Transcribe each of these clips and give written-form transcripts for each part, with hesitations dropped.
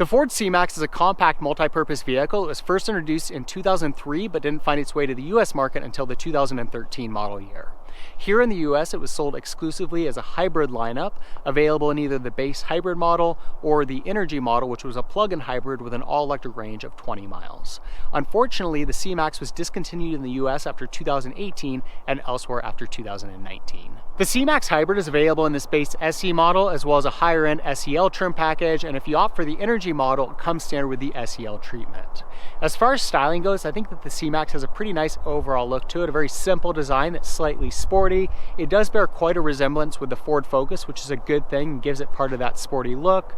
Ford C-Max is a compact multi-purpose vehicle. It was first introduced in 2003 but didn't find its way to the US market until the 2013 model year. Here in the US, it was sold exclusively as a hybrid lineup, available in either the base hybrid model or the Energy model, which was a plug-in hybrid with an all-electric range of 20 miles. Unfortunately, the C-Max was discontinued in the US after 2018 and elsewhere after 2019. The C-Max Hybrid is available in this base SE model as well as a higher-end SEL trim package, and if you opt for the Energy model, it comes standard with the SEL treatment. As far as styling goes, I think that the C-Max has a pretty nice overall look to it, a very simple design that's slightly sporty. It does bear quite a resemblance with the Ford Focus, which is a good thing and gives it part of that sporty look.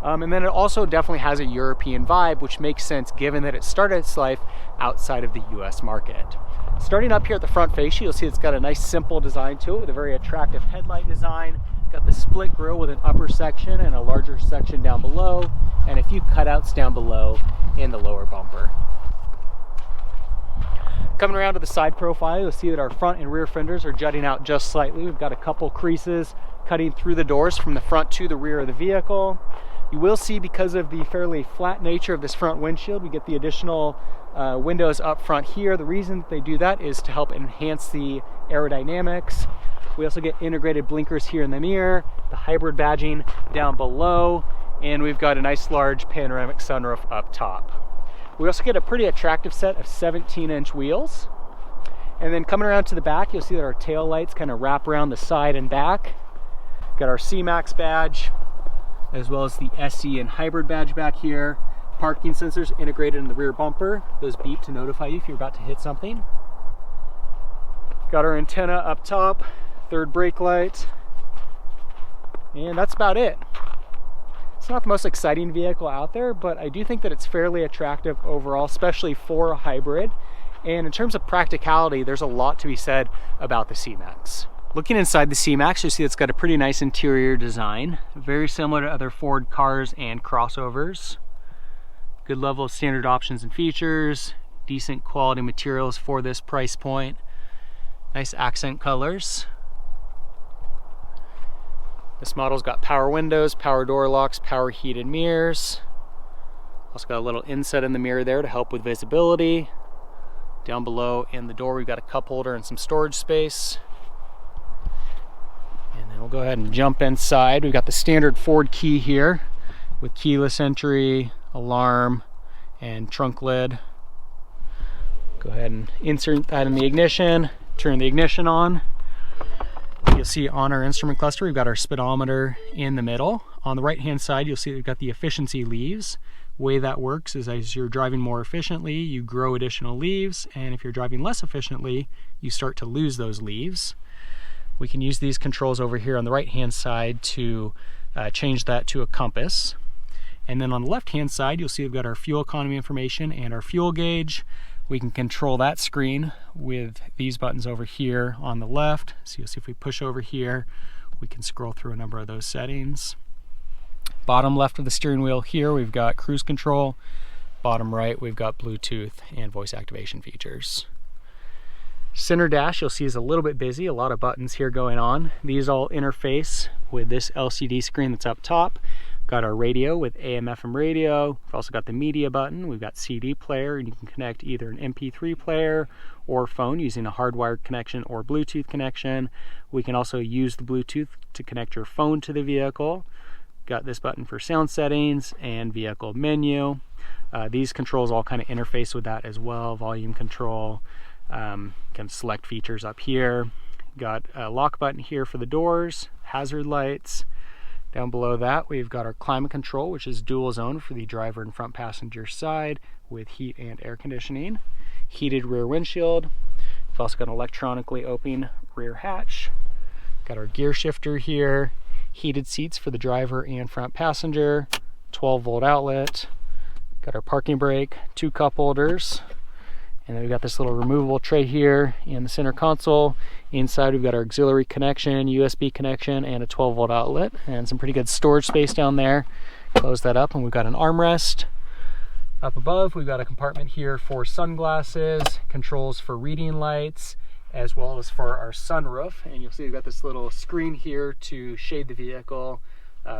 And then it also definitely has a European vibe, which makes sense given that it started its life outside of the US market. Starting up here at the front fascia, you'll see it's got a nice simple design to it with a very attractive headlight design. Got the split grille with an upper section and a larger section down below, and a few cutouts down below in the lower bumper. Coming around to the side profile, you'll see that our front and rear fenders are jutting out just slightly. We've got a couple creases cutting through the doors from the front to the rear of the vehicle. You will see, because of the fairly flat nature of this front windshield, we get the additional windows up front here. The reason they do that is to help enhance the aerodynamics. We also get integrated blinkers here in the mirror, the hybrid badging down below, and we've got a nice large panoramic sunroof up top. We also get a pretty attractive set of 17-inch wheels. And then coming around to the back, you'll see that our tail lights kind of wrap around the side and back. Got our C-Max badge, as well as the SE and hybrid badge back here. Parking sensors integrated in the rear bumper. Those beep to notify you if you're about to hit something. Got our antenna up top, third brake light, and that's about it. It's not the most exciting vehicle out there, but I do think that it's fairly attractive overall, especially for a hybrid. And in terms of practicality, there's a lot to be said about the C-Max. Looking inside the C-Max, you see it's got a pretty nice interior design, very similar to other Ford cars and crossovers. Good level of standard options and features, decent quality materials for this price point, nice accent colors. This model's got power windows, power door locks, power heated mirrors. Also got a little inset in the mirror there to help with visibility. Down below in the door, we've got a cup holder and some storage space. And then we'll go ahead and jump inside. We've got the standard Ford key here with keyless entry, alarm, and trunk lid. Go ahead and insert that in the ignition, turn the ignition on. You'll see on our instrument cluster, we've got our speedometer in the middle. On the right-hand side, you'll see we've got the efficiency leaves. The way that works is as you're driving more efficiently, you grow additional leaves, and if you're driving less efficiently, you start to lose those leaves. We can use these controls over here on the right-hand side to change that to a compass. And then on the left-hand side, you'll see we've got our fuel economy information and our fuel gauge. We can control that screen with these buttons over here on the left. So you'll see if we push over here, we can scroll through a number of those settings. Bottom left of the steering wheel here, we've got cruise control. Bottom right, we've got Bluetooth and voice activation features. Center dash, you'll see, is a little bit busy. A lot of buttons here going on. These all interface with this LCD screen that's up top. Got our radio with AM/FM radio. We've also got the media button. We've got CD player, and you can connect either an MP3 player or phone using a hardwired connection or Bluetooth connection. We can also use the Bluetooth to connect your phone to the vehicle. Got this button for sound settings and vehicle menu. These controls all kind of interface with that as well. Volume control, can select features up here. Got a lock button here for the doors, hazard lights. Down below that, we've got our climate control, which is dual zone for the driver and front passenger side with heat and air conditioning. Heated rear windshield. We've also got an electronically open rear hatch. Got our gear shifter here. Heated seats for the driver and front passenger. 12-volt outlet. Got our parking brake, 2 cup holders. And then we've got this little removable tray here in the center console. Inside we've got our auxiliary connection, USB connection, and a 12-volt outlet, and some pretty good storage space down there. Close that up, and we've got an armrest. Up above, we've got a compartment here for sunglasses, controls for reading lights, as well as for our sunroof. And you'll see we've got this little screen here to shade the vehicle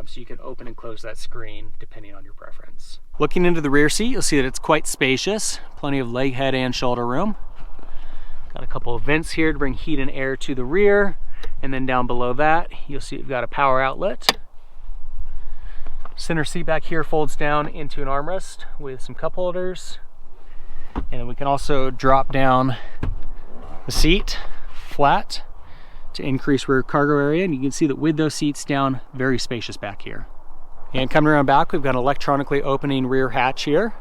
so you can open and close that screen depending on your preference. Looking into the rear seat, you'll see that it's quite spacious. Plenty of leg, head, and shoulder room. Got a couple of vents here to bring heat and air to the rear. And then down below that, you'll see you've got a power outlet. Center seat back here folds down into an armrest with some cup holders. And then we can also drop down the seat flat to increase rear cargo area. And you can see that with those seats down, very spacious back here. And coming around back, we've got an electronically opening rear hatch here.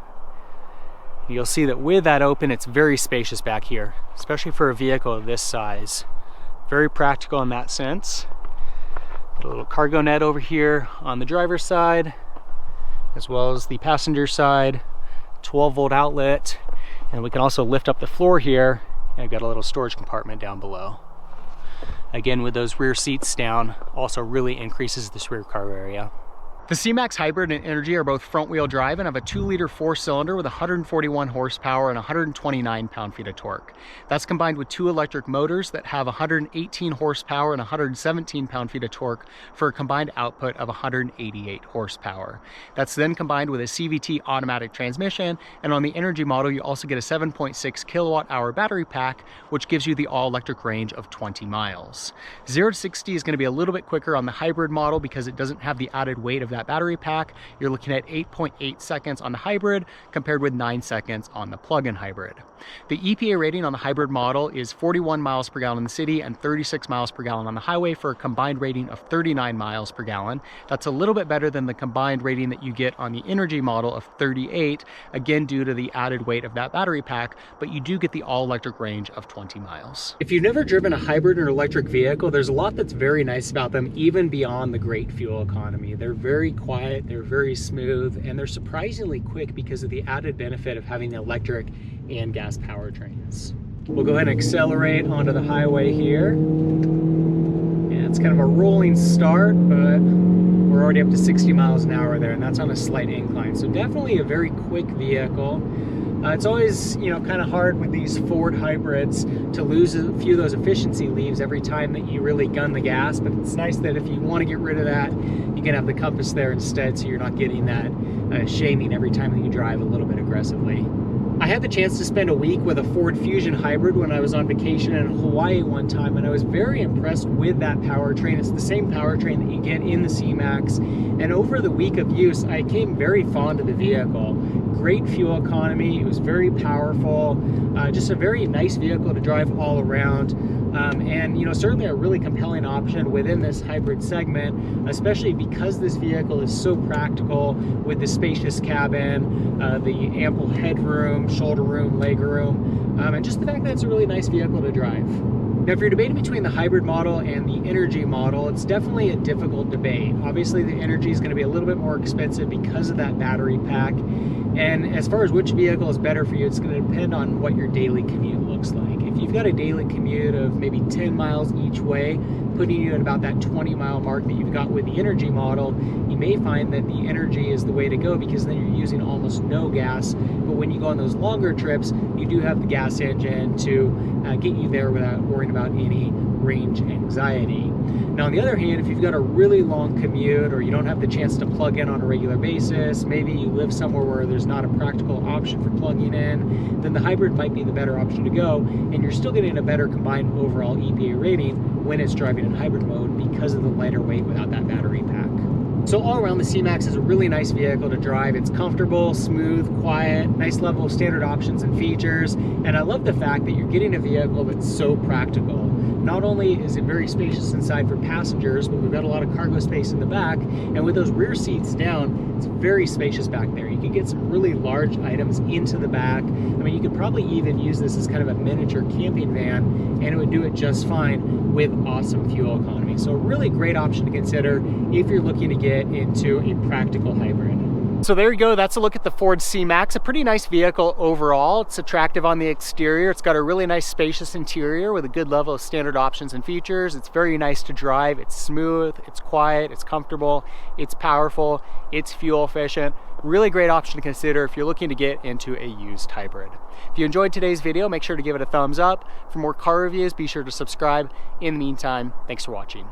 You'll see that with that open, it's very spacious back here, especially for a vehicle of this size. Very practical in that sense. Got a little cargo net over here on the driver's side, as well as the passenger side, 12-volt outlet, and we can also lift up the floor here, and I've got a little storage compartment down below. Again, with those rear seats down, also really increases this rear cargo area. The C-Max Hybrid and Energy are both front-wheel drive and have a 2-liter 4-cylinder with 141 horsepower and 129 pound-feet of torque. That's combined with 2 electric motors that have 118 horsepower and 117 pound-feet of torque for a combined output of 188 horsepower. That's then combined with a CVT automatic transmission, and on the Energy model you also get a 7.6 kilowatt-hour battery pack, which gives you the all-electric range of 20 miles. 0 to 60 is going to be a little bit quicker on the Hybrid model because it doesn't have the added weight of that battery pack. You're looking at 8.8 seconds on the Hybrid compared with 9 seconds on the plug-in hybrid. The EPA rating on the Hybrid model is 41 miles per gallon in the city and 36 miles per gallon on the highway for a combined rating of 39 miles per gallon. That's a little bit better than the combined rating that you get on the Energy model of 38, again due to the added weight of that battery pack, but you do get the all-electric range of 20 miles. If you've never driven a hybrid or electric vehicle, there's a lot that's very nice about them, even beyond the great fuel economy. They're very quiet, they're very smooth, and they're surprisingly quick because of the added benefit of having the electric and gas powertrains. We'll go ahead and accelerate onto the highway here. And it's kind of a rolling start, but we're already up to 60 miles an hour there, and that's on a slight incline. So definitely a very quick vehicle. It's always, kind of hard with these Ford hybrids to lose a few of those efficiency leaves every time that you really gun the gas, but it's nice that if you want to get rid of that, you can have the compass there instead, so you're not getting that shaming every time that you drive a little bit aggressively. I had the chance to spend a week with a Ford Fusion hybrid when I was on vacation in Hawaii one time, and I was very impressed with that powertrain. It's the same powertrain that you get in the C-Max, and over the week of use, I became very fond of the vehicle. Great fuel economy, it was very powerful, just a very nice vehicle to drive all around. And certainly a really compelling option within this hybrid segment, especially because this vehicle is so practical with the spacious cabin, the ample headroom, shoulder room, leg room, and just the fact that it's a really nice vehicle to drive. Now, if you're debating between the hybrid model and the Energy model, it's definitely a difficult debate. Obviously, the Energy is going to be a little bit more expensive because of that battery pack. And as far as which vehicle is better for you, it's going to depend on what your daily commute looks like. If you've got a daily commute of maybe 10 miles each way, putting you at about that 20-mile mark that you've got with the Energy model, you may find that the Energy is the way to go because then you're using almost no gas. But when you go on those longer trips, you do have the gas engine to get you there without worrying about any range anxiety. Now, on the other hand, if you've got a really long commute or you don't have the chance to plug in on a regular basis, maybe you live somewhere where there's not a practical option for plugging in, then the hybrid might be the better option to go, and you're still getting a better combined overall EPA rating when it's driving in hybrid mode because of the lighter weight without that battery pack. So all around, the C-Max is a really nice vehicle to drive. It's comfortable, smooth, quiet, nice level of standard options and features, and I love the fact that you're getting a vehicle that's so practical. Not only is it very spacious inside for passengers, but we've got a lot of cargo space in the back, and with those rear seats down, it's very spacious back there. You can get some really large items into the back. I mean, you could probably even use this as kind of a miniature camping van, and it would do it just fine with awesome fuel economy. So a really great option to consider if you're looking to get into a practical hybrid. So there you go, that's a look at the Ford C-Max. A pretty nice vehicle overall. It's attractive on the exterior. It's got a really nice spacious interior with a good level of standard options and features. It's very nice to drive. It's smooth, it's quiet, it's comfortable, it's powerful, it's fuel efficient. Really great option to consider if you're looking to get into a used hybrid. If you enjoyed today's video, make sure to give it a thumbs up. For more car reviews, be sure to subscribe. In the meantime, thanks for watching.